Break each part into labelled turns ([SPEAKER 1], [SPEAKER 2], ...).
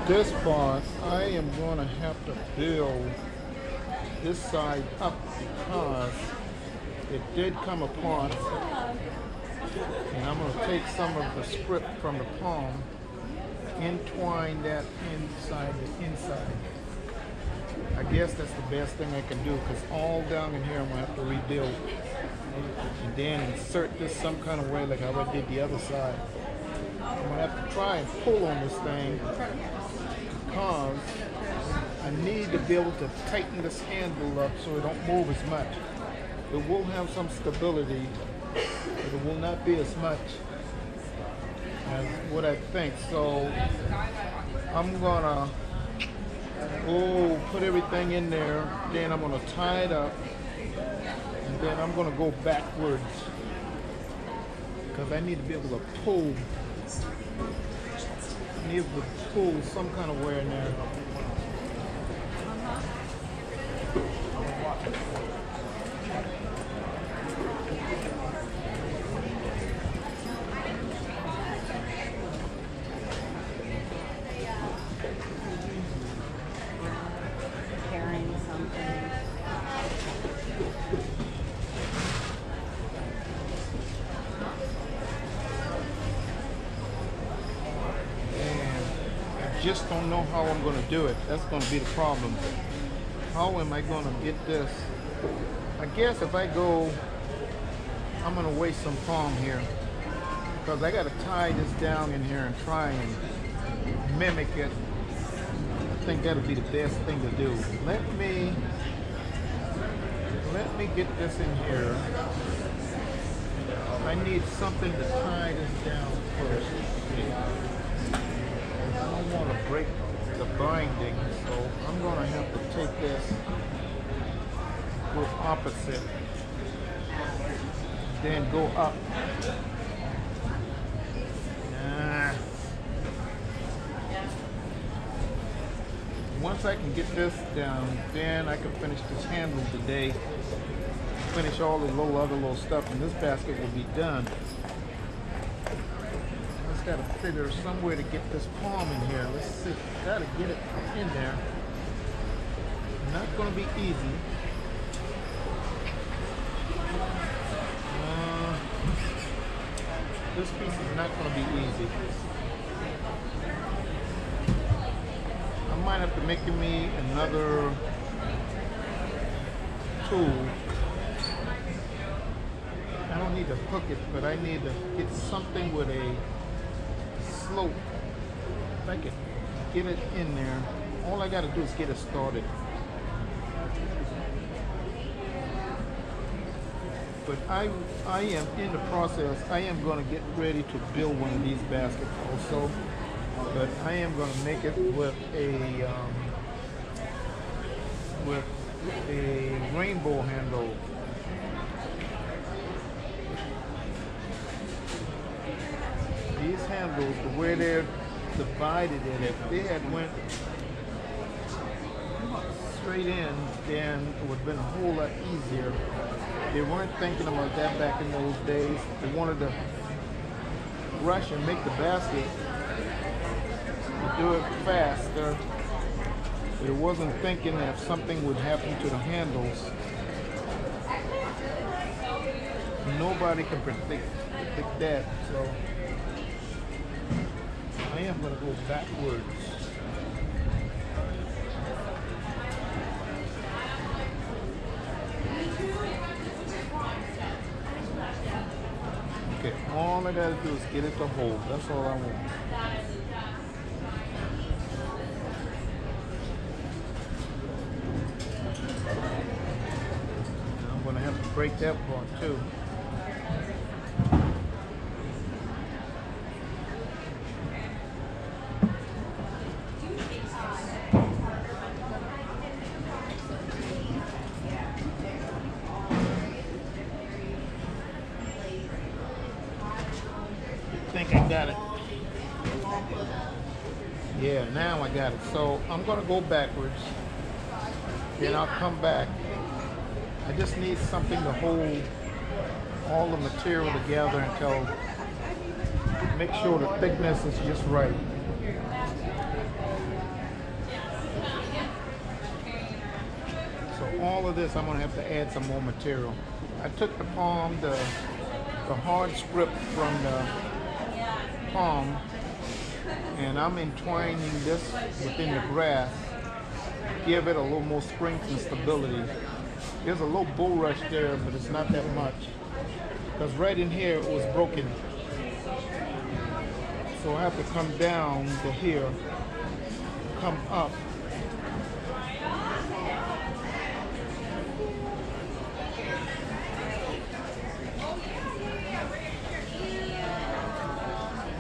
[SPEAKER 1] This part, I am going to have to build this side up because it did come apart, and I'm going to take some of the script from the palm, entwine that inside the inside. I guess that's the best thing I can do because all down in here I'm going to have to rebuild and then insert this some kind of way like how I did the other side. I'm going to have to try and pull on this thing because I need to be able to tighten this handle up so it don't move as much. It will have some stability, but it will not be as much as what I think. So I'm gonna put everything in there, then I'm gonna tie it up, and then I'm gonna go backwards because I need to be able to pull. I need to pull some kind of way in there. Just don't know how I'm going to do it. That's going to be the problem. How am I going to get this? I guess if I go, I'm going to waste some palm here because I got to tie this down in here and try and mimic it. I think that'll be the best thing to do. Let me get this in here. I need something to tie this down first. I don't want to break the binding, so I'm going to have to take this with opposite, then go up. Once I can get this down, then I can finish this handle today, finish all the other little stuff, and this basket will be done. Got to figure somewhere to get this palm in here. Let's see. Got to get it in there. Not going to be easy. This piece is not going to be easy. I might have to make me another tool. I don't need to hook it, but I need to get something with a slope. If I can get it in there, all I got to do is get it started. But I am in the process. I am going to get ready to build one of these baskets also. But I am going to make it with a rainbow handle. These handles, the way they're divided in it, if they had went straight in, then it would have been a whole lot easier. They weren't thinking about that back in those days. They wanted to rush and make the basket, to do it faster. But it wasn't thinking that something would happen to the handles. Nobody can predict that, so I am going to go backwards. Okay, all I got to do is get it to hold. That's all I want. I'm going to have to break that part too. I think I got it. Yeah, now I got it. So I'm going to go backwards. Then I'll come back. I just need something to hold all the material together until, make sure the thickness is just right. all of this, I'm going to have to add some more material. I took the palm, the hard script from the palm, and I'm entwining this within the grass, give it a little more strength and stability. There's a little bulrush there, but it's not that much, because right in here it was broken. So I have to come down to here, come up.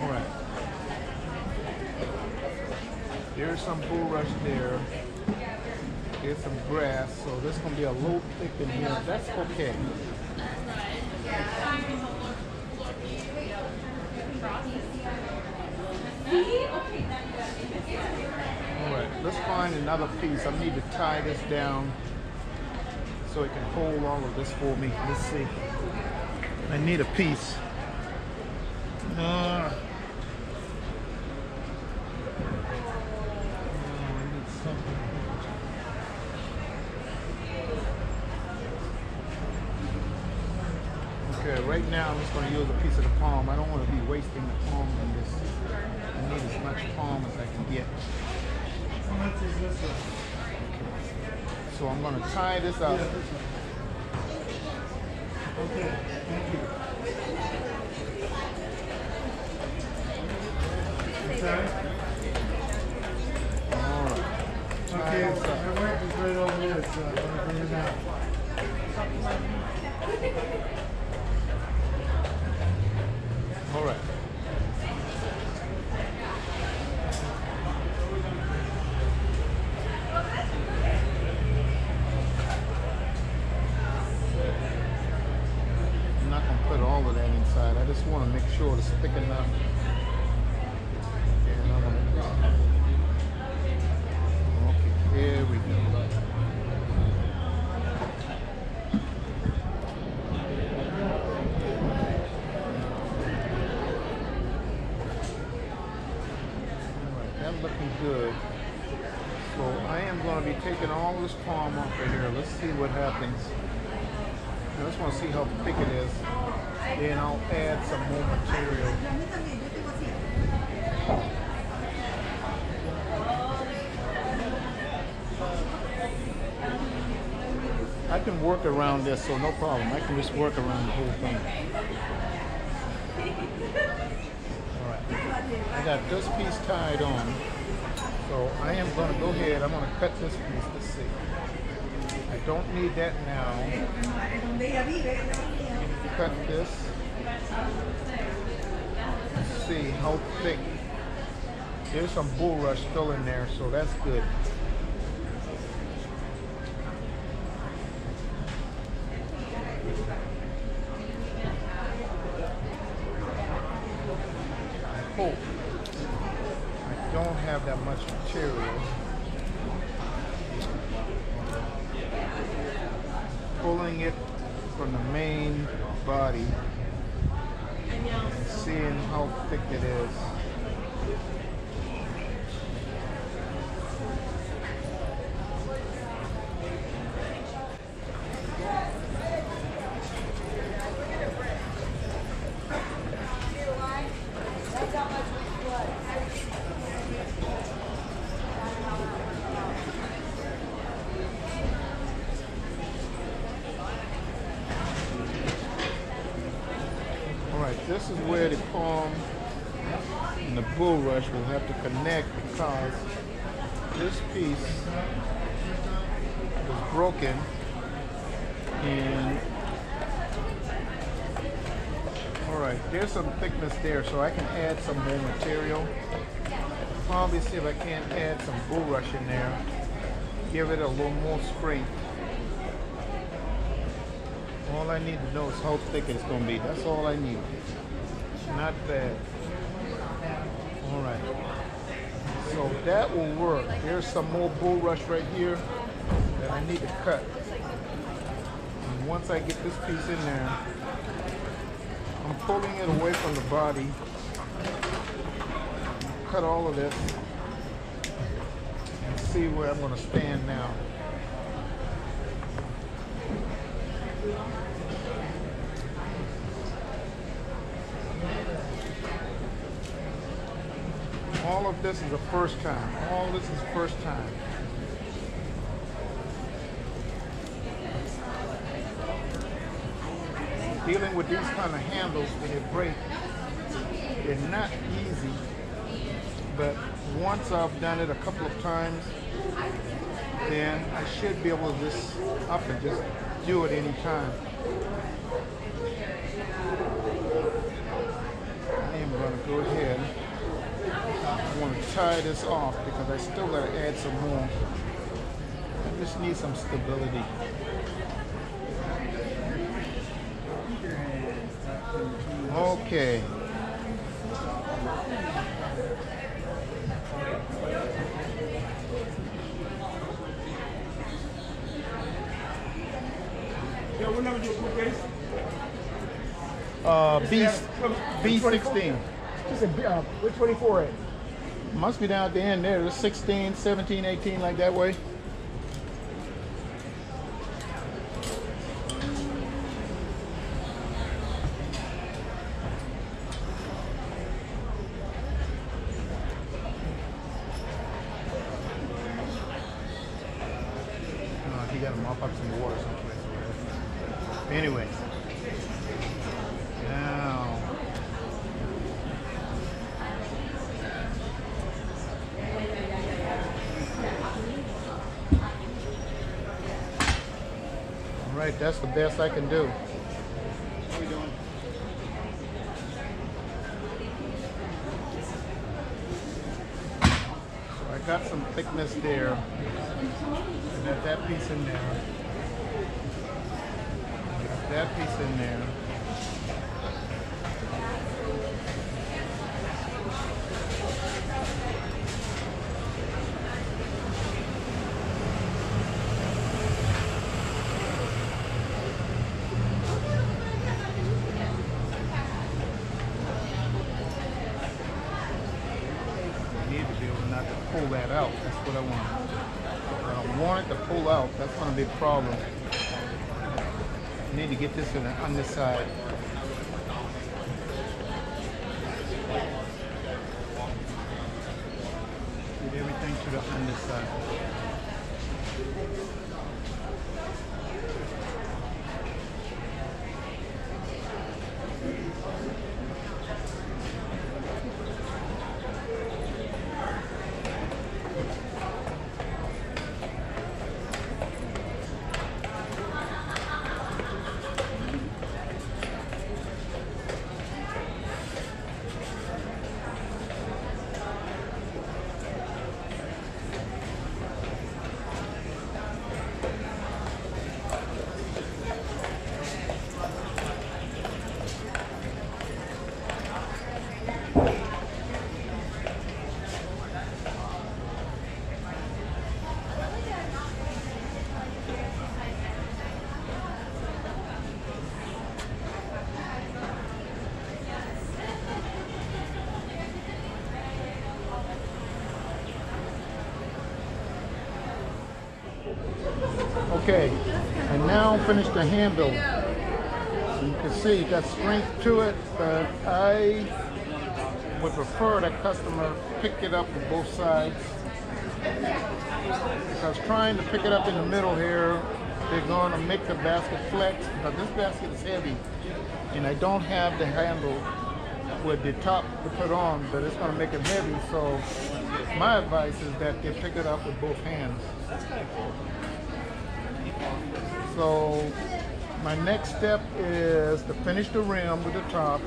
[SPEAKER 1] All right. There's some bulrush there. There's some grass, so this is going to be a little thick in here. That's okay. Alright, let's find another piece. I need to tie this down so it can hold all of this for me. Let's see. I need a piece. I need something. Okay, right now I'm just going to use a piece of the palm. I don't want to be wasting the palm on this. I need as much palm as I can get. How much is this one? Okay. So I'm going to tie this up. Okay, thank you. Sorry? Alright. Okay, my work is right over there, so I'm going to bring it out. All right. I'm not going to put all of that inside. I just want to make sure it's thick enough. And I'm going to... Okay, here we go. Looking good. So I am going to be taking all this palm off of here. Let's see what happens. I just want to see how thick it is. Then I'll add some more material. I can work around this, so no problem. I can just work around the whole thing. I got this piece tied on, so I am going to go ahead. I'm going to cut this piece. Let's see. I don't need that now. Cut this. Let's see how thick. There's some bulrush still in there, so that's good. I don't have that much material. Pulling it from the main body and seeing how thick it is. This is where the palm and the bulrush will have to connect, because this piece is broken, and alright, there's some thickness there, so I can add some more material. Probably see if I can't add some bulrush in there, give it a little more strength. All I need to know is how thick it's going to be. That's all I need. Not bad. Alright. So that will work. There's some more bulrush right here that I need to cut. And once I get this piece in there, I'm pulling it away from the body. Cut all of this. And see where I'm going to stand now. All of this is the first time. All this is first time. Dealing with these kind of handles when they break, they're not easy. But once I've done it a couple of times, then I should be able to just up and just do it anytime. I am going to go ahead. I want to tie this off because I still got to add some more. I just need some stability. Okay.
[SPEAKER 2] What number do you put,
[SPEAKER 1] B16.
[SPEAKER 2] Just a, what 24 at?
[SPEAKER 1] Must be down at the end there. There's 16, 17, 18, like that way. You gotta mop up some water someplace. Anyways. Now. All right, that's the best I can do. How are we doing? So I got some thickness there. I got that piece in there. Got that piece in there. I need to be able not to pull that out. That's what I want. I don't want it to pull out. That's going to be a problem. I need to get this in the underside. Get everything to the underside. Okay, and now finish the handle. So you can see it got strength to it, but I would prefer that customer pick it up with both sides. Because trying to pick it up in the middle here, they're going to make the basket flex, because this basket is heavy, and I don't have the handle with the top to put on, but it's going to make it heavy. So my advice is that they pick it up with both hands. So my next step is to finish the rim with the top.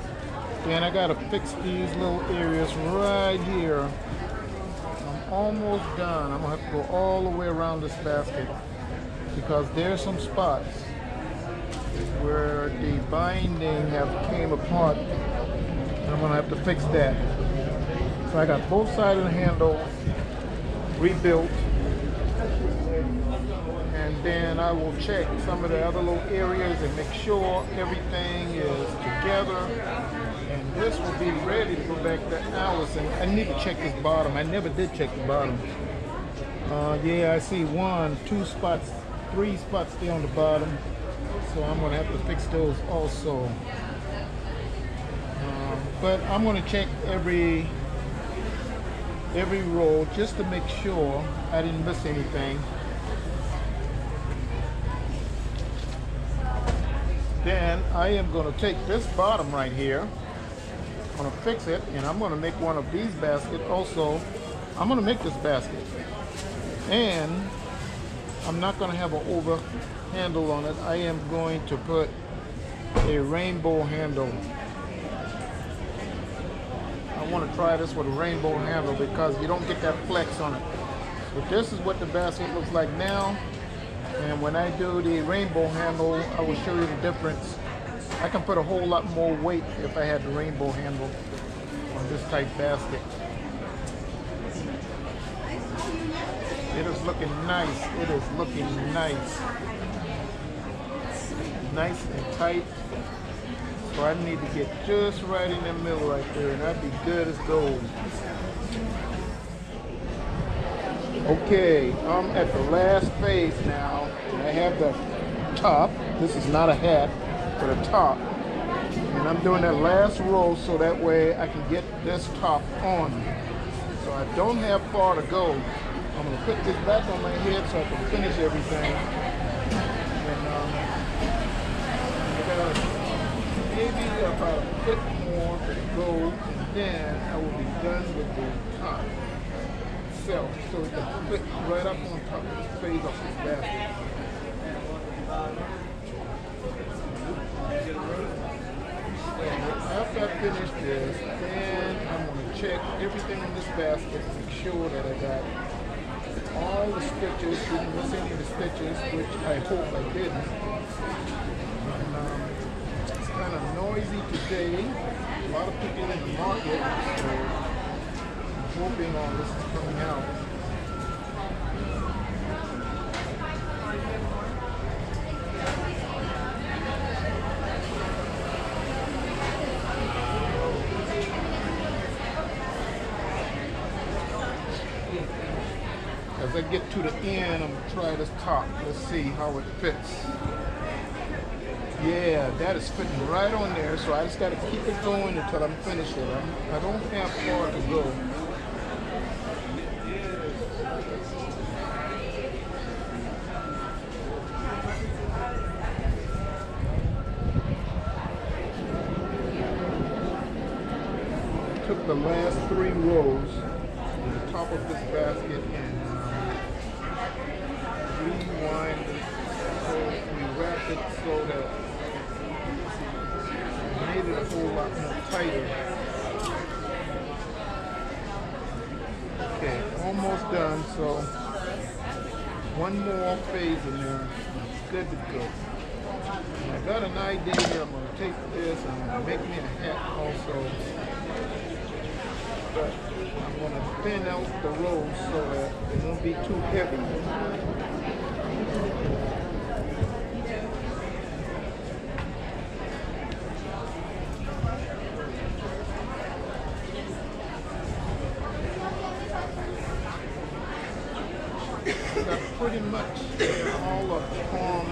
[SPEAKER 1] Then I gotta fix these little areas right here. I'm almost done. I'm gonna have to go all the way around this basket because there's some spots where the binding have came apart, and I'm gonna have to fix that. So I got both sides of the handle rebuilt. And then I will check some of the other little areas and make sure everything is together. And this will be ready to go back to Allison. I need to check this bottom. I never did check the bottom. Yeah, I see 1, 2 spots, 3 spots still on the bottom. So I'm going to have to fix those also. But I'm going to check every every row just to make sure I didn't miss anything. Then I am going to take this bottom right here, I'm going to fix it, and I'm going to make one of these baskets also. I'm going to make this basket, and I'm not going to have an over handle on it. I am going to put a rainbow handle. I want to try this with a rainbow handle because you don't get that flex on it. But this is what the basket looks like now. And when I do the rainbow handle, I will show you the difference. I can put a whole lot more weight if I had the rainbow handle on this type basket. It is looking nice. It is looking nice. Nice and tight. So I need to get just right in the middle right there, and that'd be good as gold. Okay, I'm at the last phase now, and I have the top. This is not a hat, but a top. And I'm doing that last row so that way I can get this top on. So I don't have far to go. I'm going to put this back on my head so I can finish everything. And I got maybe about a foot more to go, and then I will be done with the top. So it can fit right up on top of the face of this basket. After I finish this, then I'm going to check everything in this basket to make sure that I got all the stitches, didn't miss any of the stitches, which I hope I didn't. And, it's kind of noisy today. A lot of people in the market, so hoping all this is coming out. As I get to the end, I'm gonna try this top. Let's see how it fits. Yeah, that is fitting right on there, so I just gotta keep it going until I'm finished it. I don't have far to go. Took the last 3 rows on the top of this basket and rewind it, so we wrap it so that it made it a whole lot more tighter. Okay, almost done, so one more phase in there, good to go. And I got an idea here. I'm going to take this and I'm going to make me a hat also. But I'm going to thin out the rows so that it won't be too heavy. Got pretty much all of the palm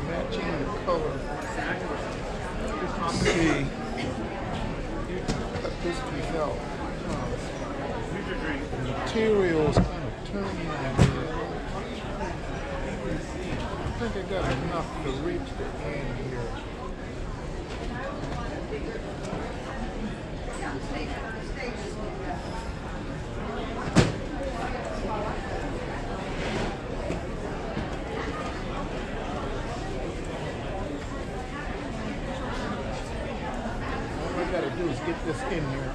[SPEAKER 1] matching the color. Let's see. Cut this piece out. The material's kind of turning my head. I think I got enough to reach the end here. All I gotta do is get this in here.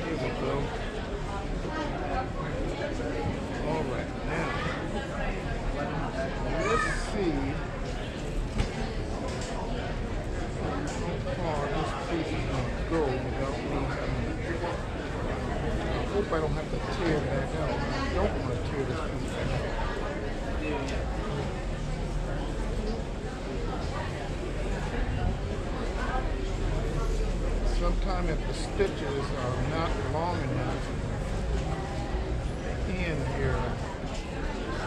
[SPEAKER 1] Here we go. All right, now let's see how far this piece is going to go without me having. I hope I don't have to tear it back out. I don't want to tear this piece back out. Sometimes if the stitches are not long enough in here, I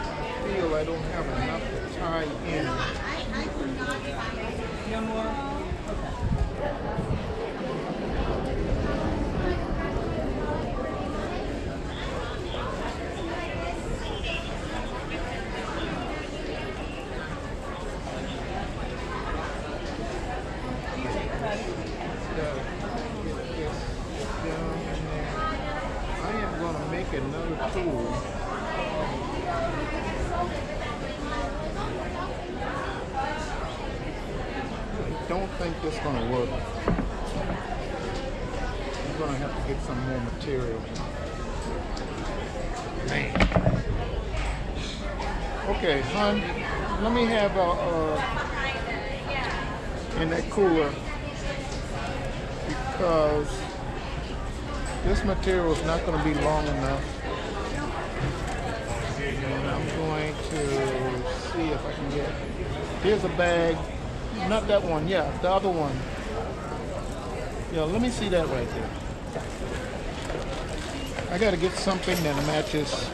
[SPEAKER 1] feel I don't have enough to tie in.
[SPEAKER 3] No more? Okay.
[SPEAKER 1] another tool. I don't think this is going to work. I'm going to have to get some more material. Man. Okay, hon, let me have in that cooler, because this material is not going to be long enough. And I'm going to see if I can get, here's a bag, not that one, yeah, the other one. Yeah, let me see that right there. I got to get something that matches.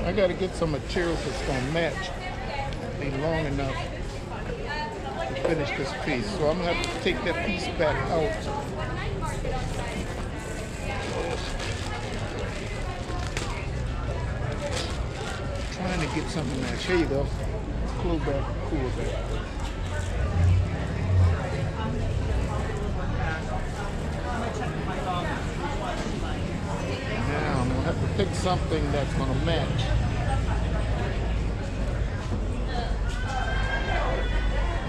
[SPEAKER 1] I got to get some materials that's going to match, be long enough to finish this piece. So I'm going to have to take that piece back out. Trying to get something to match. Here you go. Cool back, cool back. Now I'm going to have to pick something that's going to match.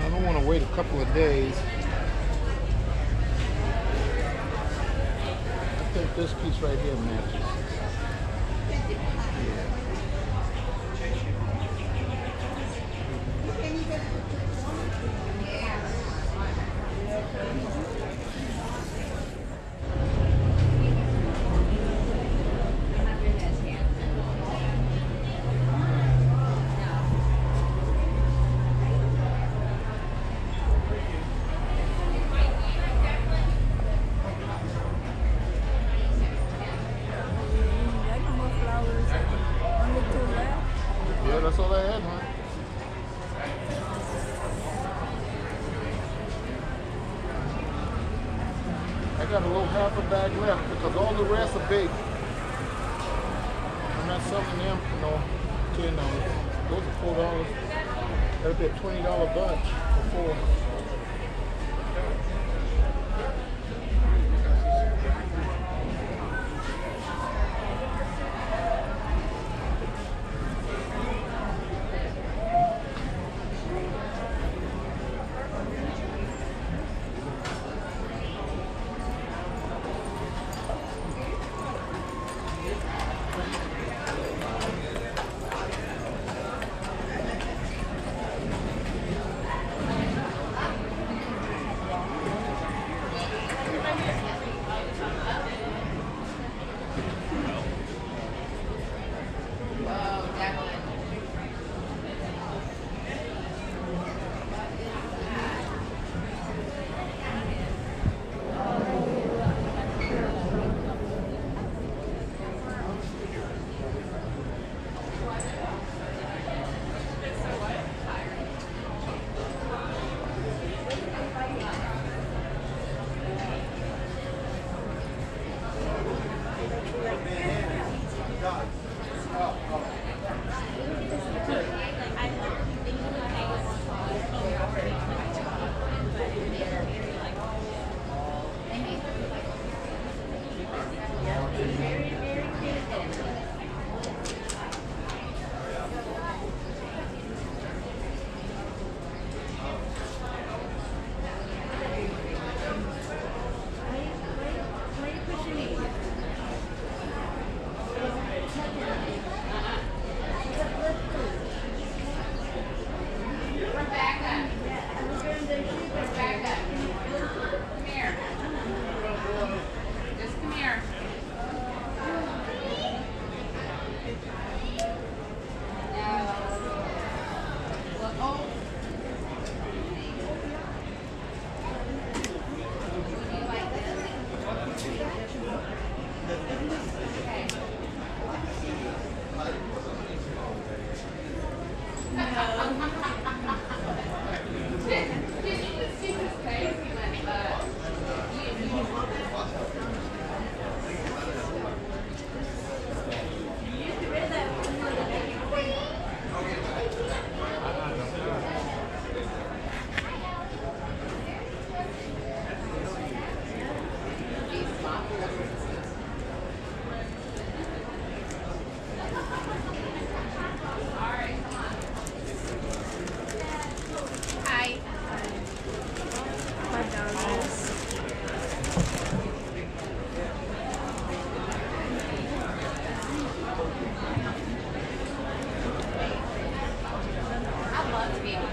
[SPEAKER 1] I don't want to wait a couple of days. I think this piece right here matches. Yeah, that's all I had, man. I got a little half a bag left because all the rest are big. I'm not selling them for no $10. Those are $4. That'll be a $20 bunch for 4.
[SPEAKER 3] Hi. $5. I'd love to be able to.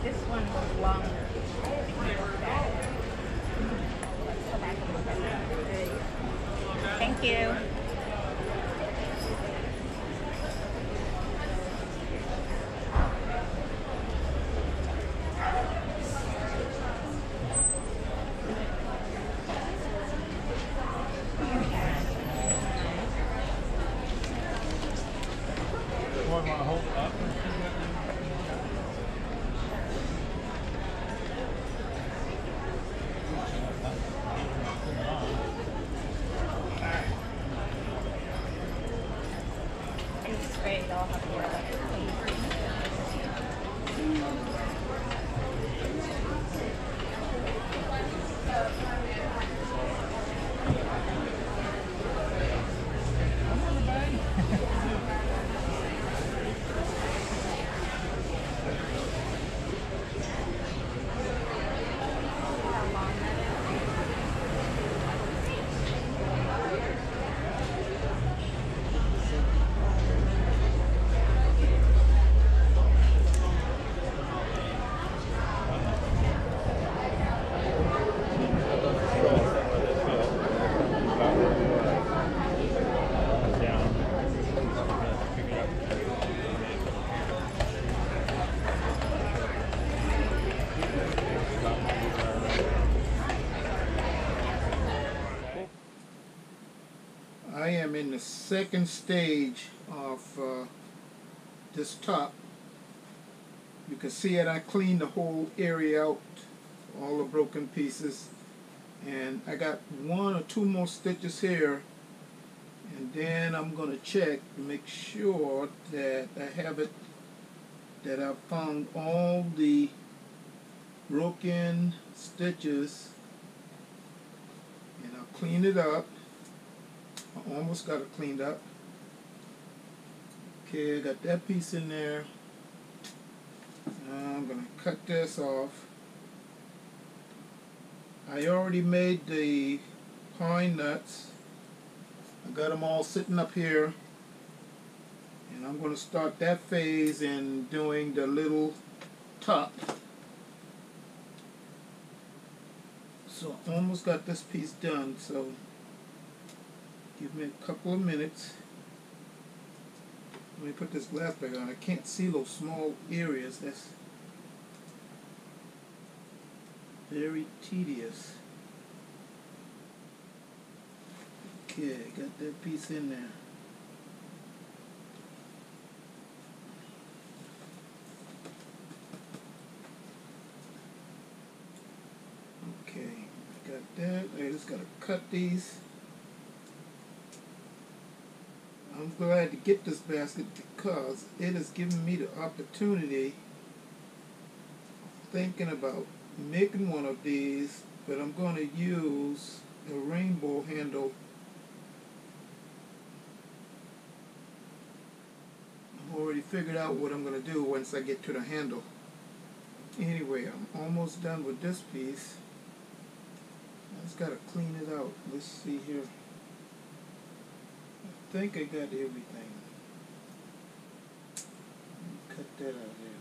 [SPEAKER 3] This one was longer. Thank you.
[SPEAKER 1] Want to hold it up?
[SPEAKER 3] It's great. I'll have to wear that.
[SPEAKER 1] I am in the second stage of this top. You can see it, I cleaned the whole area out, all the broken pieces, and I got 1 or 2 more stitches here, and then I'm going to check to make sure that I have it, that I've found all the broken stitches, and I'll clean it up. I almost got it cleaned up. Okay, I got that piece in there. Now I'm going to cut this off. I already made the pine nuts. I got them all sitting up here. And I'm going to start that phase in doing the little top. So I almost got this piece done, so give me a couple of minutes. Let me put this glass back on. I can't see those small areas. That's very tedious. Okay, got that piece in there. Okay, got that. I just gotta cut these. I'm glad to get this basket because it has given me the opportunity of thinking about making one of these, but I'm going to use a rainbow handle. I've already figured out what I'm going to do once I get to the handle. Anyway, I'm almost done with this piece. I just got to clean it out. Let's see here. I think I got everything. Cut that out here.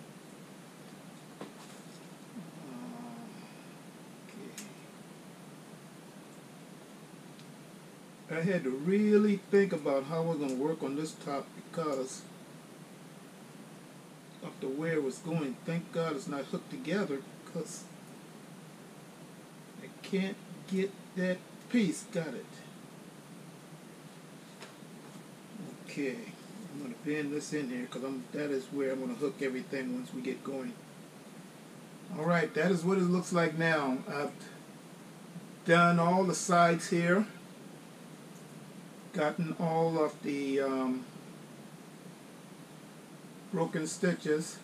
[SPEAKER 1] Okay. I had to really think about how we're going to work on this top because of the way it was going. Thank God it's not hooked together because I can't get that piece. Got it. Okay, I'm going to bend this in here because that is where I'm going to hook everything once we get going. Alright, that is what it looks like now. I've done all the sides here, gotten all of the broken stitches,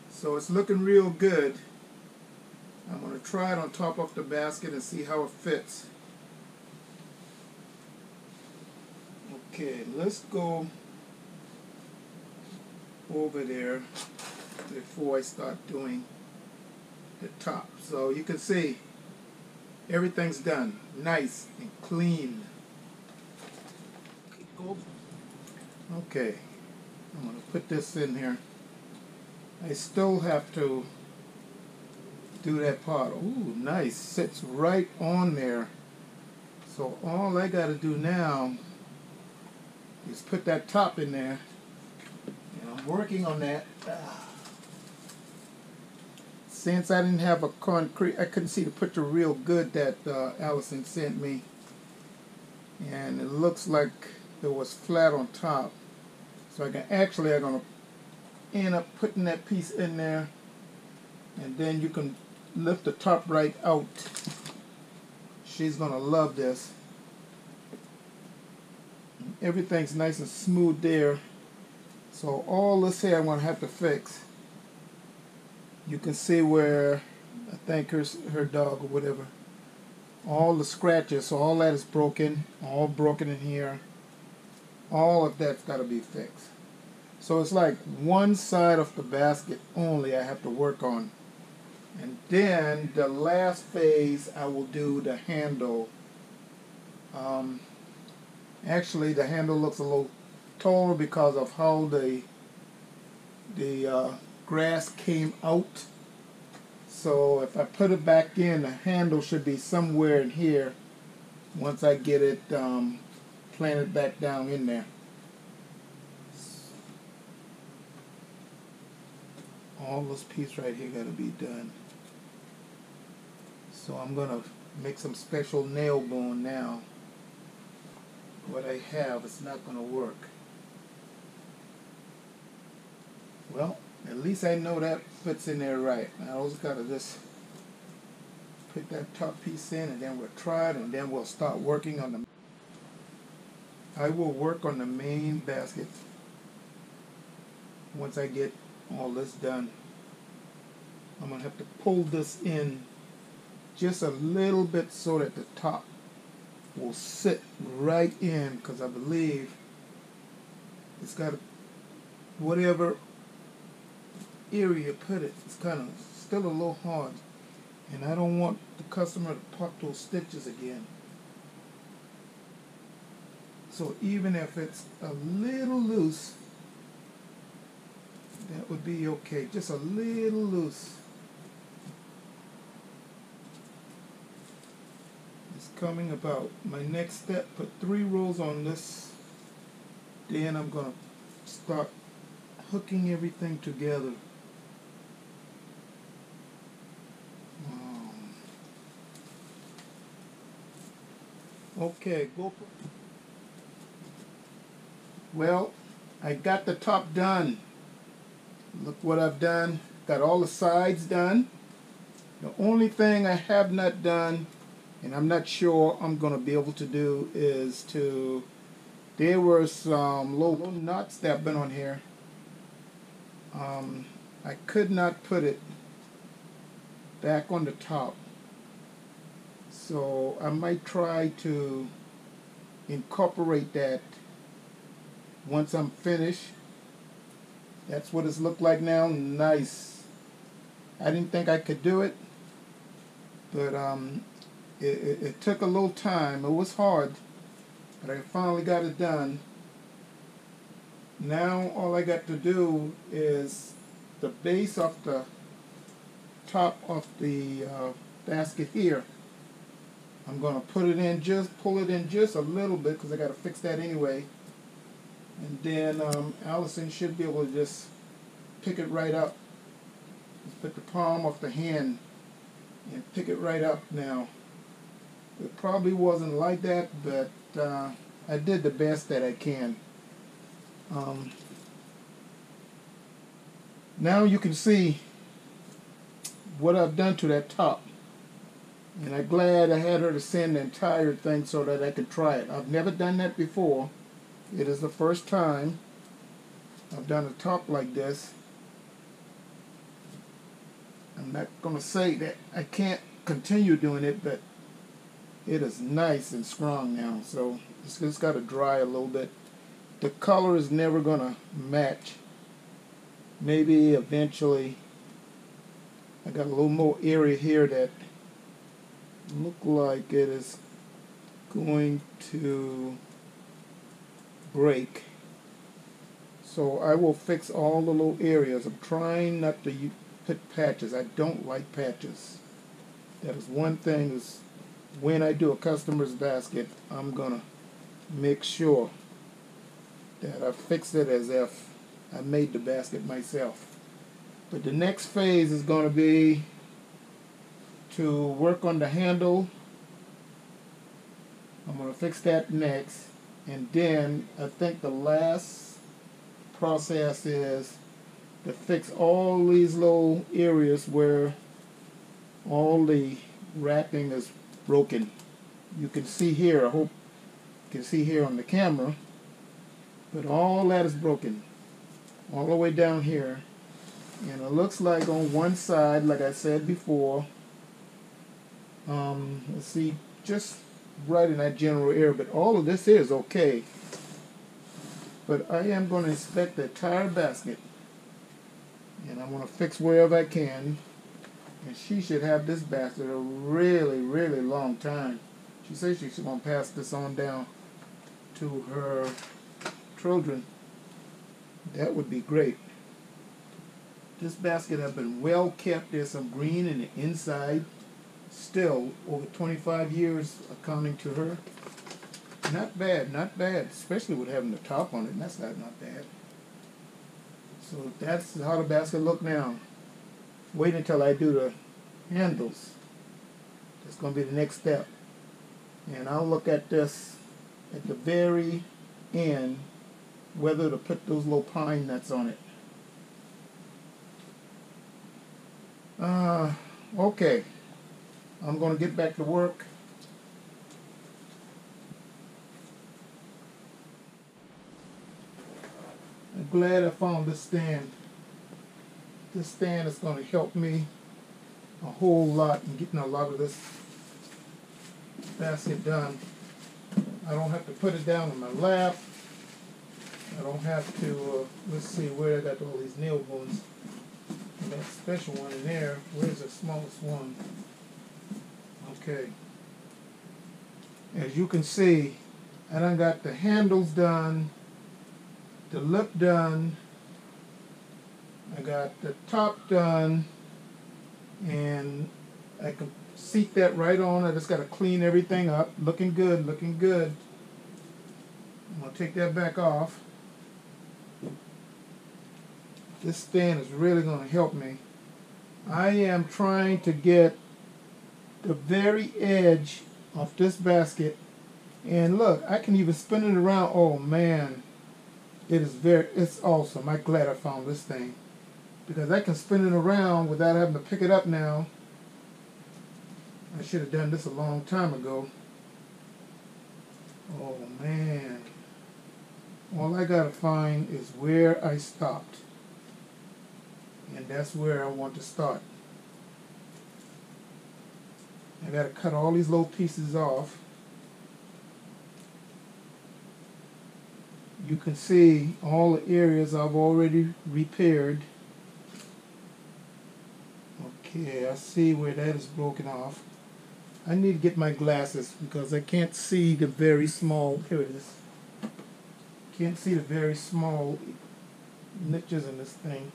[SPEAKER 1] so it's looking real good. I'm going to try it on top of the basket and see how it fits. Okay, let's go over there before I start doing the top. So you can see everything's done, nice and clean. Okay, I'm going to put this in here. I still have to do that part. Ooh, nice, sits right on there. So all I got to do now is put that top in there, and I'm working on that. Since I didn't have a concrete, I couldn't see the picture real good that Allison sent me, and it looks like it was flat on top. So I'm gonna end up putting that piece in there, and then you can lift the top right out. She's gonna love this. Everything's nice and smooth there. So all this here I'm going to have to fix. You can see where I think her dog or whatever, all the scratches, so all that is broken, all broken in here. All of that's got to be fixed. So it's like one side of the basket only I have to work on. And then the last phase I will do the handle. Actually, the handle looks a little taller because of how the grass came out. So if I put it back in, the handle should be somewhere in here once I get it planted back down in there. All this piece right here got to be done. So I'm going to make some special nail bone now. What I have is not going to work. Well, at least I know that fits in there right. Now I just got to just put that top piece in, and then we'll try it, and then we'll start working on the. I will work on the main basket once I get all this done. I'm going to have to pull this in just a little bit so that the top will sit right in, because I believe it's got whatever area you put it, it's kind of still a little hard, and I don't want the customer to pop those stitches again. So even if it's a little loose, that would be okay, just a little loose. Coming about. My next step, put 3 rows on this, then I'm going to start hooking everything together. Okay, go. Well, I got the top done. Look what I've done. Got all the sides done. The only thing I have not done, and I'm not sure I'm going to be able to do, is to there were some little knots that have been on here. I could not put it back on the top. So I might try to incorporate that once I'm finished. That's what it's looked like now. Nice. I didn't think I could do it, but it took a little time. It was hard, but I finally got it done. Now all I got to do is the base of the top of the basket here. I'm going to pull it in just a little bit because I got to fix that anyway. And then Allison should be able to just pick it right up. Just put the palm of the hand and pick it right up now. It probably wasn't like that, but I did the best that I can. Now you can see what I've done to that top. And I'm glad I had her to send the entire thing so that I could try it. I've never done that before. It is the first time I've done a top like this. I'm not going to say that I can't continue doing it, but it is nice and strong now. So it's just got to dry a little bit. The color is never going to match. Maybe eventually. I got a little more area here that look like it is going to break. So I will fix all the little areas. I'm trying not to put patches. I don't like patches. That is one thing is when I do a customer's basket, I'm gonna make sure that I fix it as if I made the basket myself. But the next phase is going to be to work on the handle. I'm going to fix that next. And then I think the last process is to fix all these little areas where all the wrapping is broken. You can see here, I hope you can see here on the camera, but all that is broken. All the way down here. And it looks like on one side, like I said before, let's see, just right in that general area, but all of this is okay. But I am going to inspect the entire basket, and I'm going to fix wherever I can. And she should have this basket a really, really long time. She says she's going to pass this on down to her children. That would be great. This basket has been well kept. There's some green in the inside. Still, over 25 years accounting to her. Not bad, not bad. Especially with having the top on it. That's not bad. So that's how the basket look now. Wait until I do the handles. That's going to be the next step. And I'll look at this at the very end, whether to put those little pine nuts on it. Okay. I'm going to get back to work. I'm glad I found this stand. This stand is going to help me a whole lot in getting a lot of this basket done. I don't have to put it down on my lap. I don't have to, let's see where I got all these nail guns. And that special one in there, where's the smallest one? Okay. As you can see, I done got the handles done, the lip done, I got the top done, and I can seat that right on. I just got to clean everything up. Looking good, looking good. I'm going to take that back off. This stand is really going to help me. I am trying to get the very edge of this basket, and look, I can even spin it around. Oh man, it's awesome. I'm glad I found this thing because I can spin it around without having to pick it up now. I should have done this a long time ago. Oh man, All I gotta find is where I stopped. And that's where I want to start. I gotta cut all these little pieces off. You can see all the areas I've already repaired. Okay, I see where that is broken off. I need to get my glasses because I can't see the very small, here it is. Can't see the very small niches in this thing.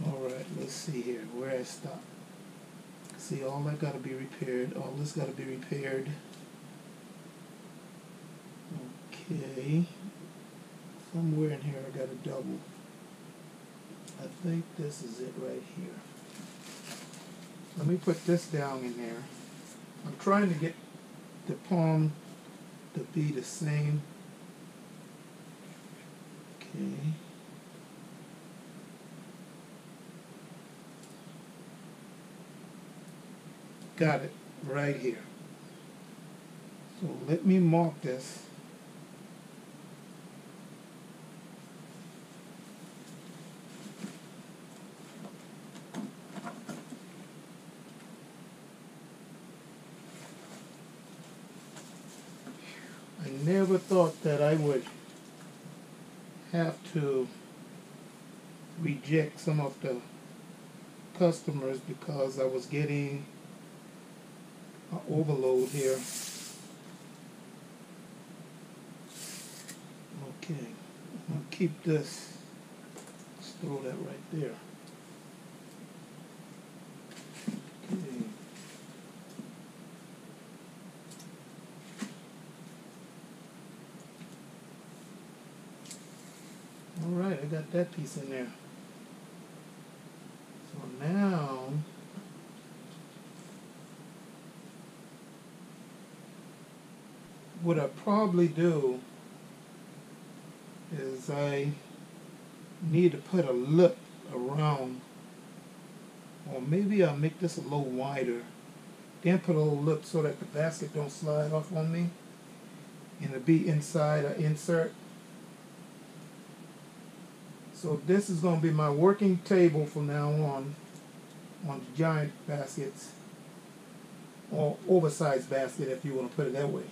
[SPEAKER 1] Alright, let's see here where I stopped. See, all that gotta be repaired, all this gotta be repaired. Okay, somewhere in here I got a double. I think this is it right here. Let me put this down in there. I'm trying to get the palm to be the same. Okay. Got it right here. So let me mark this. I never thought that I would have to reject some of the customers because I was getting an overload here. Okay, I'll keep this. Let's throw that right there. Okay. Alright, I got that piece in there. So now what I probably do is I need to put a lip around, or maybe I'll make this a little wider, then put a little lip so that the basket don't slide off on me and it'll be inside an insert. So this is going to be my working table from now on the giant baskets, or oversized basket if you want to put it that way.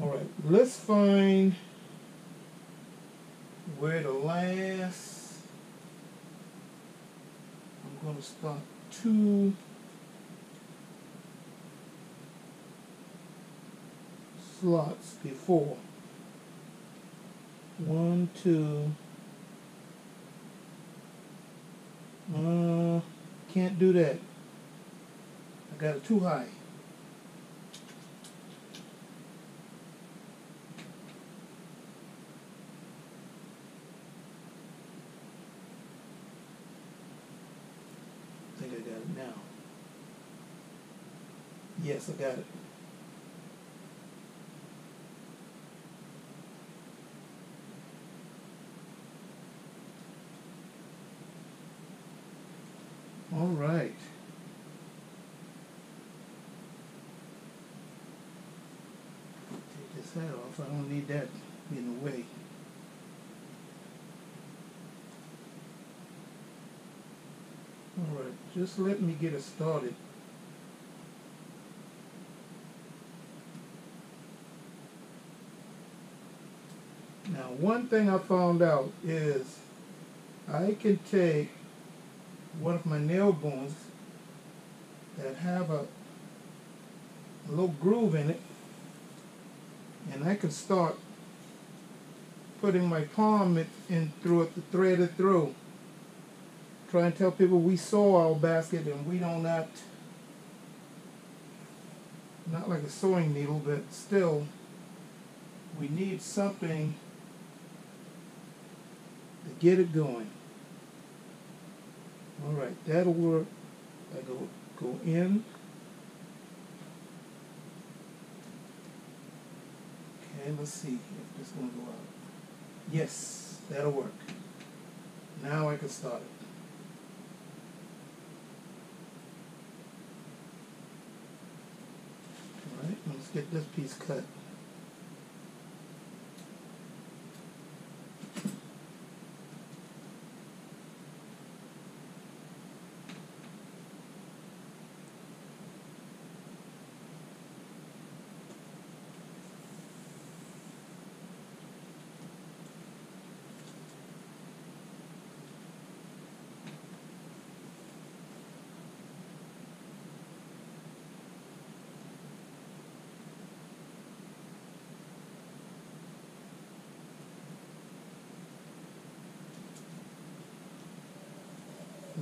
[SPEAKER 1] Alright, let's find where the last, I'm going to start 2 slots before. 1, 2. Can't do that. I got it too high. I think I got it now. Yes, I got it. All right. Take this hat off. I don't need that in the way. All right, just let me get it started. Now, one thing I found out is I can take one of my nail bones that have a little groove in it, and I can start putting my palm in through it to thread it through. Try and tell people we sew our basket and we don't not like a sewing needle, but still we need something to get it going. Alright, that'll work. I go in. Okay, let's see if this is going to go out. Yes, that'll work. Now I can start it. Alright, let's get this piece cut.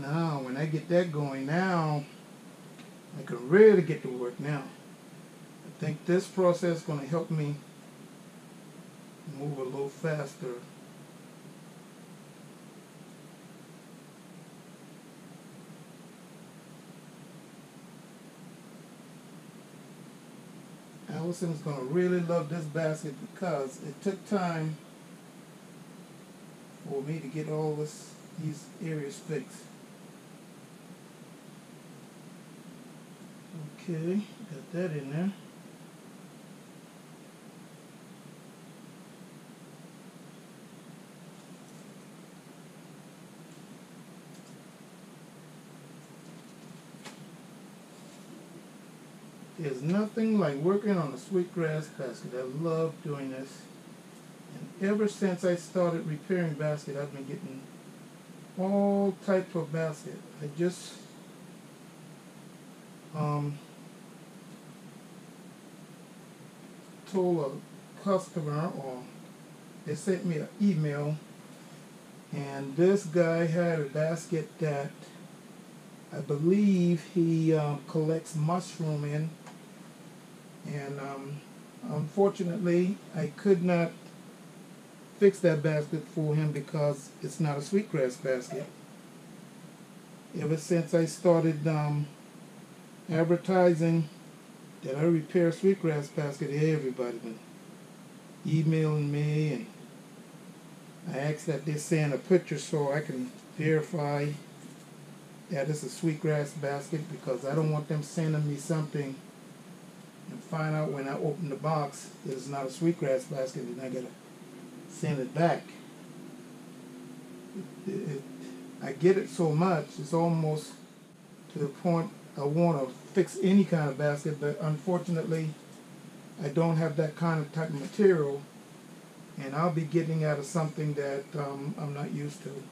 [SPEAKER 1] Now, when I get that going now, I can really get to work now. I think this process is going to help me move a little faster. Allison's going to really love this basket because it took time for me to get all these areas fixed. Okay, got that in there. There's nothing like working on a sweetgrass basket. I love doing this. And ever since I started repairing basket, I've been getting all types of basket. I just told a customer, or they sent me an email, and this guy had a basket that I believe he collects mushroom in, and unfortunately I could not fix that basket for him because it's not a sweetgrass basket. Ever since I started advertising that I repair sweetgrass basket, everybody been emailing me, and I asked that they send a picture so I can verify that it's a sweetgrass basket, because I don't want them sending me something and find out when I open the box that it's not a sweetgrass basket and I gotta send it back. I get it so much, it's almost to the point I want to fix any kind of basket, but unfortunately I don't have that kind of type of material, and I'll be getting out of something that I'm not used to.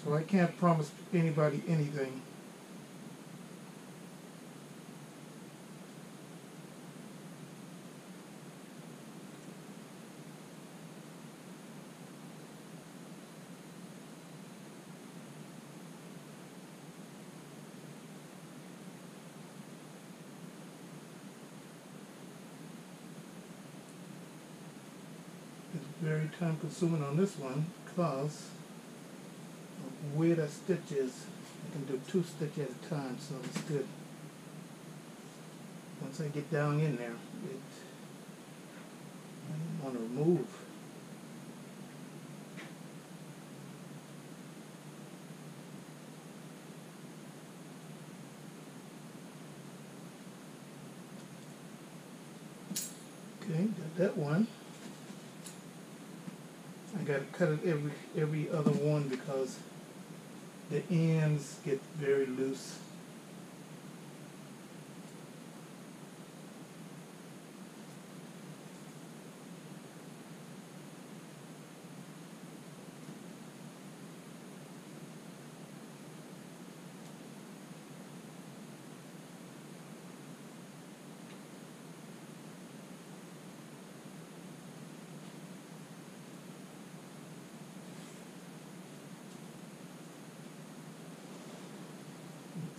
[SPEAKER 1] So I can't promise anybody anything. It's very time consuming on this one because where the stitch is, I can do 2 stitches at a time, so it's good. Once I get down in there, I want to remove. Okay, got that one. I got to cut it every other one because the ends get very loose.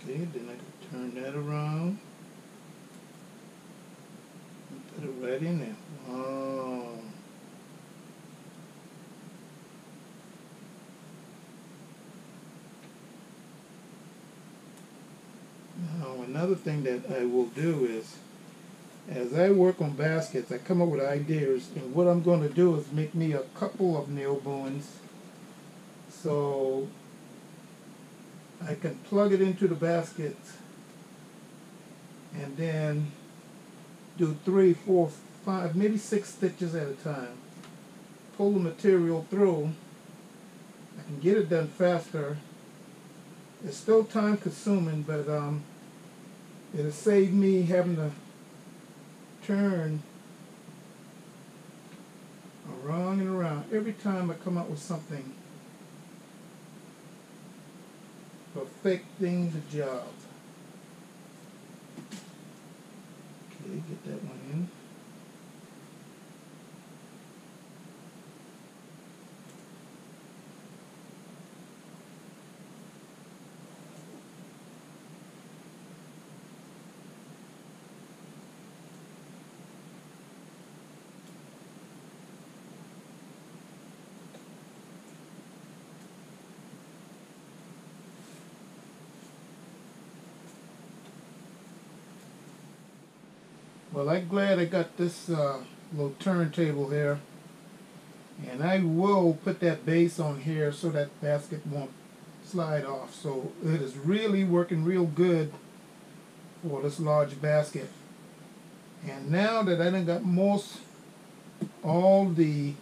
[SPEAKER 1] Okay, then I can turn that around and put it right in there. Oh. Now another thing that I will do is, as I work on baskets, I come up with ideas, and what I'm going to do is make me a couple of nail bones so I can plug it into the basket and then do 3, 4, 5, maybe 6 stitches at a time. Pull the material through. I can get it done faster. It's still time consuming, but it'll save me having to turn around and around every time I come up with something. Perfecting the job. Okay, get that one in. Well, I'm glad I got this little turntable here. And I will put that base on here so that basket won't slide off. So it is really working real good for this large basket. And now that I done got most all the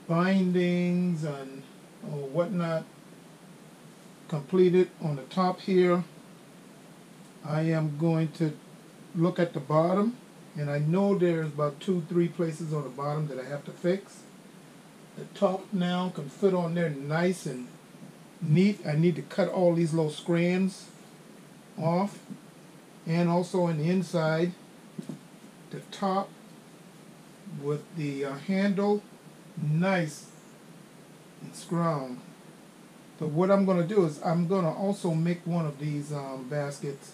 [SPEAKER 1] bindings and whatnot completed on the top here, I am going to look at the bottom, and I know there's about 2-3 places on the bottom that I have to fix. The top now can fit on there nice and neat. I need to cut all these little strands off, and also on the inside, the top with the handle nice and strong. But what I'm going to do is I'm going to also make one of these baskets,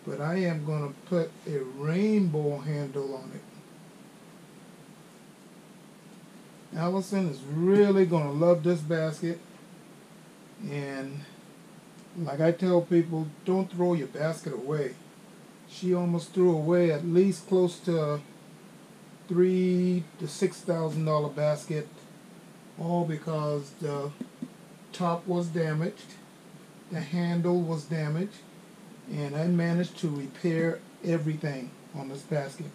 [SPEAKER 1] but I am going to put a rainbow handle on it. Allison is really going to love this basket, and like I tell people, don't throw your basket away. She almost threw away at least close to a $3,000 to $6,000 basket, all because the top was damaged, the handle was damaged, and I managed to repair everything on this basket.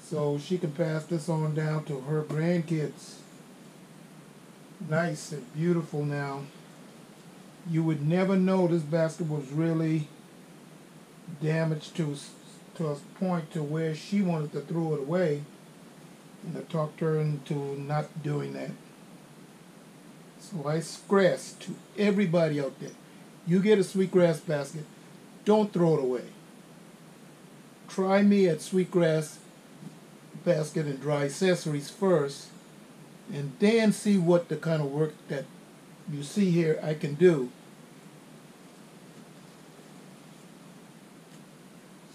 [SPEAKER 1] So she can pass this on down to her grandkids. Nice and beautiful now. You would never know this basket was really damaged to a point to where she wanted to throw it away, and I talked her into not doing that. So I stress to everybody out there, you get a Sweetgrass basket, don't throw it away. Try me at Sweetgrass basket and dry accessories first, and then see what the kind of work that you see here I can do.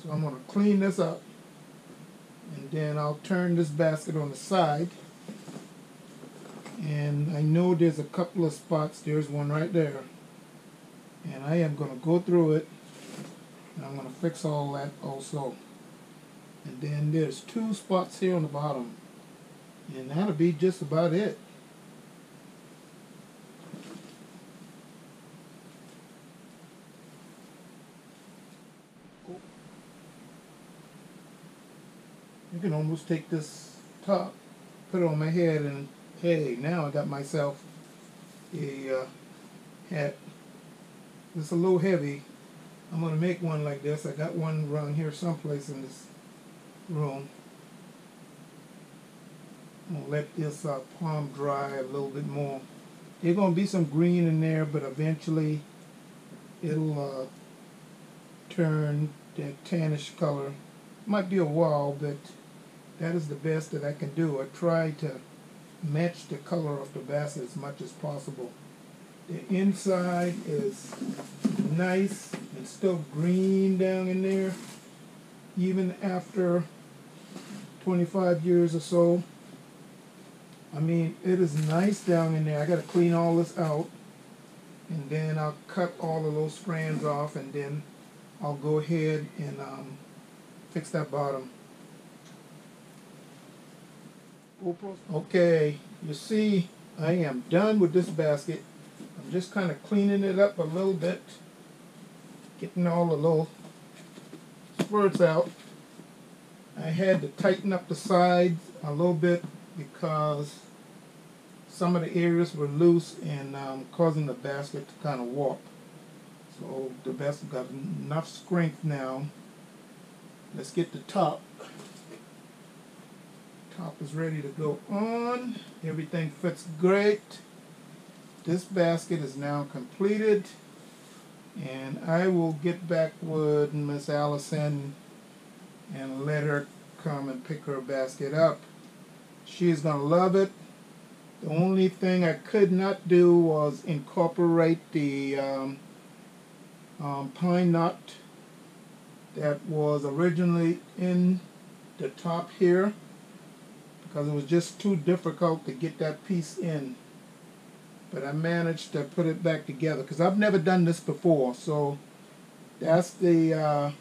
[SPEAKER 1] So I'm going to clean this up, and then I'll turn this basket on the side. And I know there's a couple of spots. There's one right there, and I am going to go through it, and I'm going to fix all that also. And then there's 2 spots here on the bottom, and that'll be just about it. You can almost take this top, put it on my head, and hey, now I got myself a hat. It's a little heavy. I'm going to make one like this. I got one around here someplace in this room. I'm going to let this palm dry a little bit more. There's going to be some green in there, but eventually it'll turn that tannish color. Might be a while, but that is the best that I can do. I try to match the color of the basket as much as possible. The inside is nice and still green down in there, even after 25 years or so. I mean, it is nice down in there. I got to clean all this out, and then I'll cut all of those strands off, and then I'll go ahead and fix that bottom. Okay, you see, I am done with this basket. I'm just kind of cleaning it up a little bit, getting all the little spurts out. I had to tighten up the sides a little bit because some of the areas were loose and causing the basket to kind of warp. So the basket got enough strength now. Let's get the top. Top is ready to go on. Everything fits great. This basket is now completed, and I will get back with Miss Allison and let her come and pick her basket up. She's gonna love it. The only thing I could not do was incorporate the pine knot that was originally in the top here, because it was just too difficult to get that piece in. But I managed to put it back together because I've never done this before. So that's the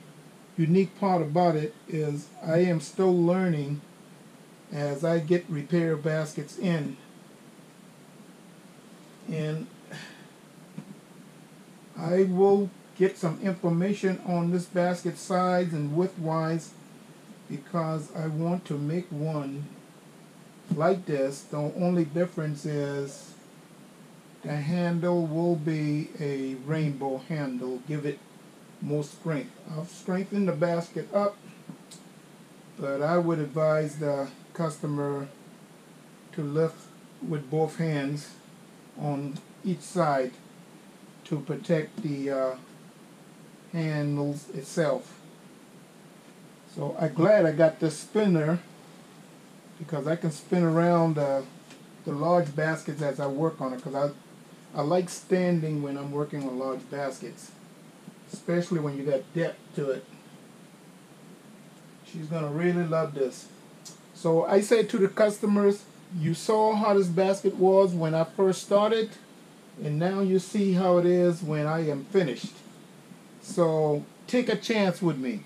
[SPEAKER 1] unique part about it is I am still learning as I get repair baskets in. And I will get some information on this basket size and width wise because I want to make one like this. The only difference is the handle will be a rainbow handle, give it more strength. I've strengthened the basket up, but I would advise the customer to lift with both hands on each side to protect the handles itself. So I'm glad I got this spinner because I can spin around the large baskets as I work on it, because I like standing when I'm working on large baskets, especially when you got depth to it. She's gonna really love this. So I say to the customers, you saw how this basket was when I first started, and now you see how it is when I am finished. So take a chance with me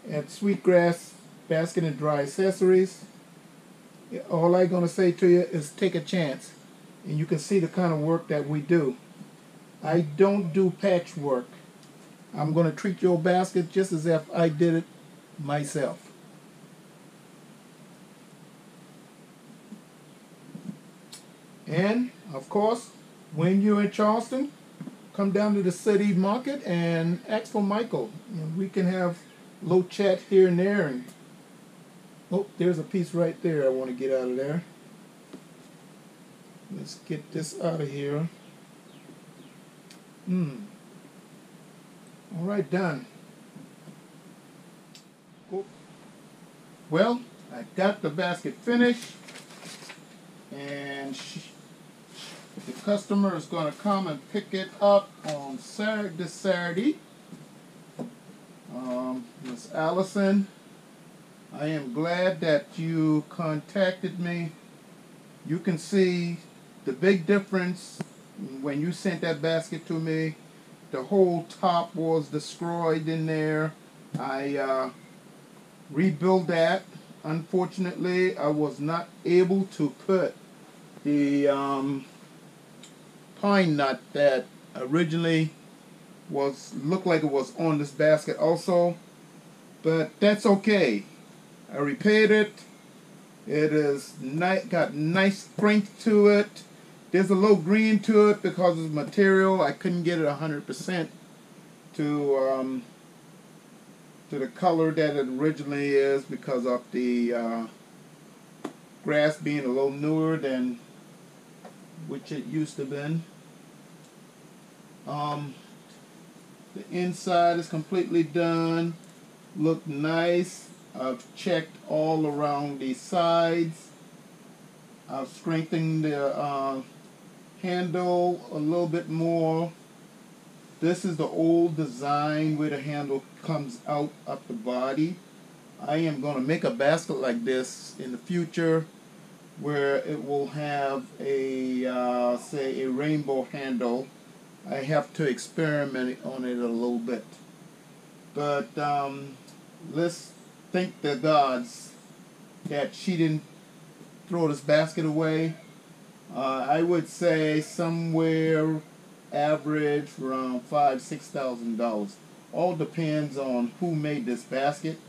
[SPEAKER 1] at Sweetgrass Basket and Dry Accessories. All I'm going to say to you is take a chance, and you can see the kind of work that we do. I don't do patchwork. I'm going to treat your basket just as if I did it myself. And of course, when you're in Charleston, come down to the city market and ask for Michael, and we can have a little chat here and there. And oh, there's a piece right there I want to get out of there. Let's get this out of here. All right, done. Cool. Well, I got the basket finished, and the customer is going to come and pick it up on this Saturday. Miss Allison, I am glad that you contacted me. You can see the big difference when you sent that basket to me. The whole top was destroyed in there. I rebuilt that. Unfortunately, I was not able to put the pine nut that originally looked like it was on this basket also, but that's okay. I repaired it. It is got nice strength to it. There's a little green to it because of the material. I couldn't get it 100% to the color that it originally is because of the grass being a little newer than which it used to been. The inside is completely done. Look nice. I've checked all around the sides. I've strengthened the handle a little bit more. This is the old design where the handle comes out of the body. I am going to make a basket like this in the future where it will have a say a rainbow handle. I have to experiment on it a little bit, but let's thank the gods that she didn't throw this basket away. I would say somewhere average around $5,000–$6,000. All depends on who made this basket.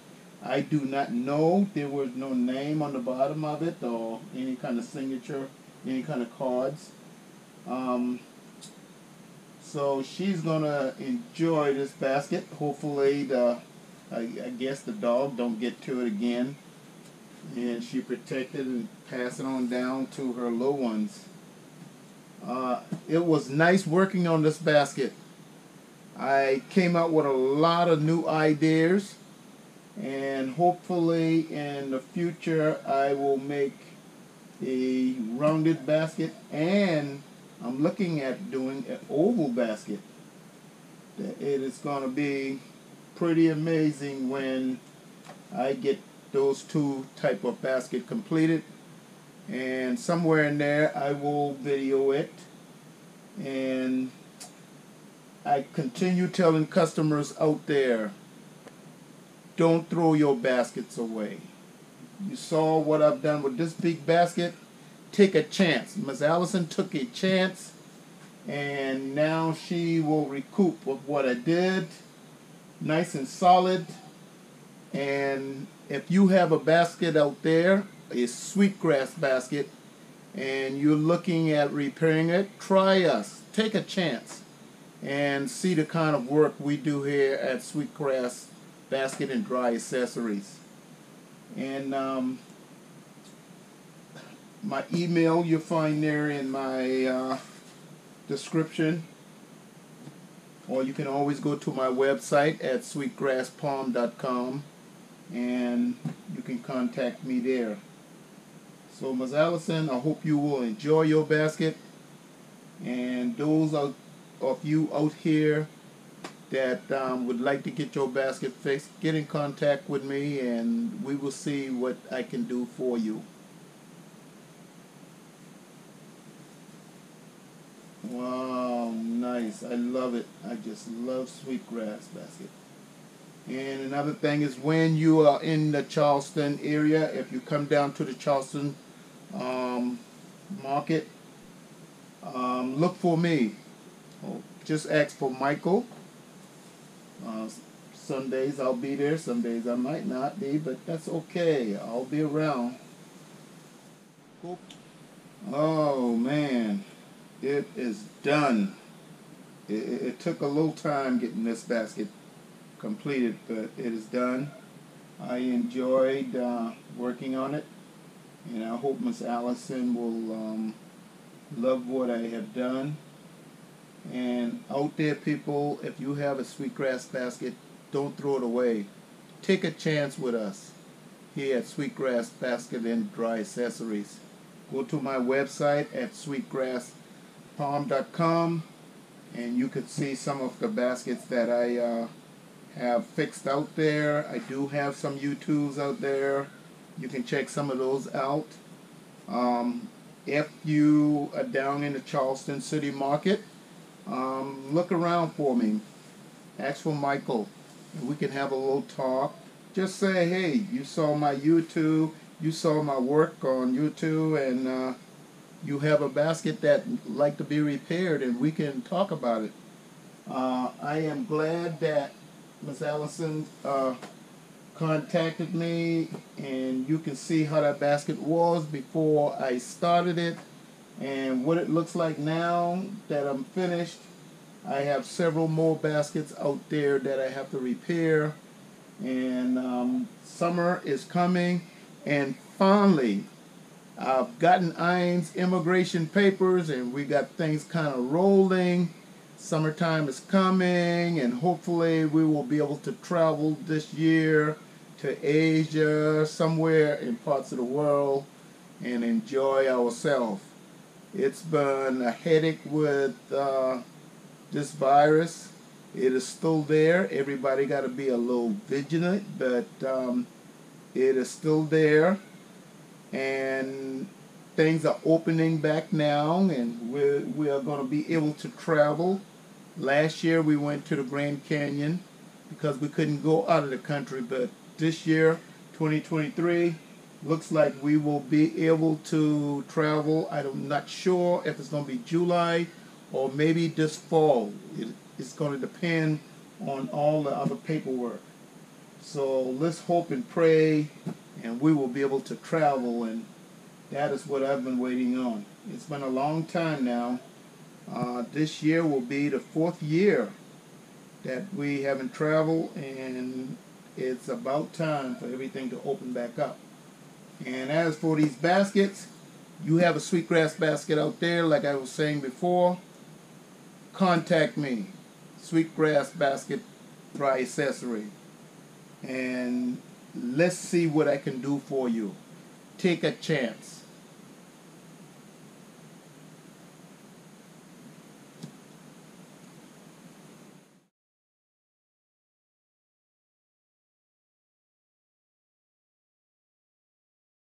[SPEAKER 1] I do not know. There was no name on the bottom of it or any kind of signature, any kind of cards. So she's gonna enjoy this basket. Hopefully I guess the dog don't get to it again, and she protect it and pass it on down to her little ones. It was nice working on this basket. I came out with a lot of new ideas, and hopefully in the future I will make a rounded basket, and I'm looking at doing an oval basket. It is going to be pretty amazing when I get those two type of basket completed, and somewhere in there I will video it. And I continue telling customers out there, don't throw your baskets away. You saw what I've done with this big basket. Take a chance. Miss Allison took a chance, and now she will recoup with what I did. Nice and solid. And if you have a basket out there, a sweetgrass basket, and you're looking at repairing it, try us. Take a chance and see the kind of work we do here at Sweetgrass Basket and Dry Accessories. And my email you'll find there in my description, or you can always go to my website at sweetgrasspalm.com and you can contact me there. So Ms. Allison, I hope you will enjoy your basket, and those of you out here that would like to get your basket fixed, get in contact with me and we will see what I can do for you. Wow, nice. I love it. I just love Sweetgrass basket. And another thing is, when you are in the Charleston area, if you come down to the Charleston market, look for me. Just ask for Michael. Some days I'll be there, some days I might not be, but that's okay. I'll be around. Oh man, it is done. It took a little time getting this basket completed, but it is done. I enjoyed working on it, and I hope Miss Allison will love what I have done. And out there, people, if you have a sweetgrass basket, don't throw it away. Take a chance with us here at Sweetgrass Basket and Dry Accessories. Go to my website at sweetgrasspalm.com and you can see some of the baskets that I have fixed out there. I do have some U2s out there. You can check some of those out. If you are down in the Charleston City Market, look around for me. Ask for Michael, and we can have a little talk. Just say, hey, you saw my YouTube, you saw my work on YouTube, and you have a basket that like to be repaired, and we can talk about it. I am glad that Miss Allison contacted me, and you can see how that basket was before I started it and what it looks like now that I'm finished. I have several more baskets out there that I have to repair, and summer is coming, and finally I've gotten Iron's immigration papers and we got things kind of rolling. Summertime is coming, and hopefully we will be able to travel this year to Asia, somewhere in parts of the world, and enjoy ourselves. It's been a headache with this virus. It is still there. Everybody got to be a little vigilant, but it is still there, and things are opening back now, and we are going to be able to travel. Last year we went to the Grand Canyon because we couldn't go out of the country, but this year, 2023, looks like we will be able to travel. I'm not sure if it's going to be July or maybe this fall. It's going to depend on all the other paperwork. So let's hope and pray, and we will be able to travel, and that is what I've been waiting on. It's been a long time now. This year will be the 4th year that we haven't traveled, and it's about time for everything to open back up. And as for these baskets, you have a sweetgrass basket out there, like I was saying before, contact me, Sweetgrass Basket Dry Accessory, and let's see what I can do for you. Take a chance.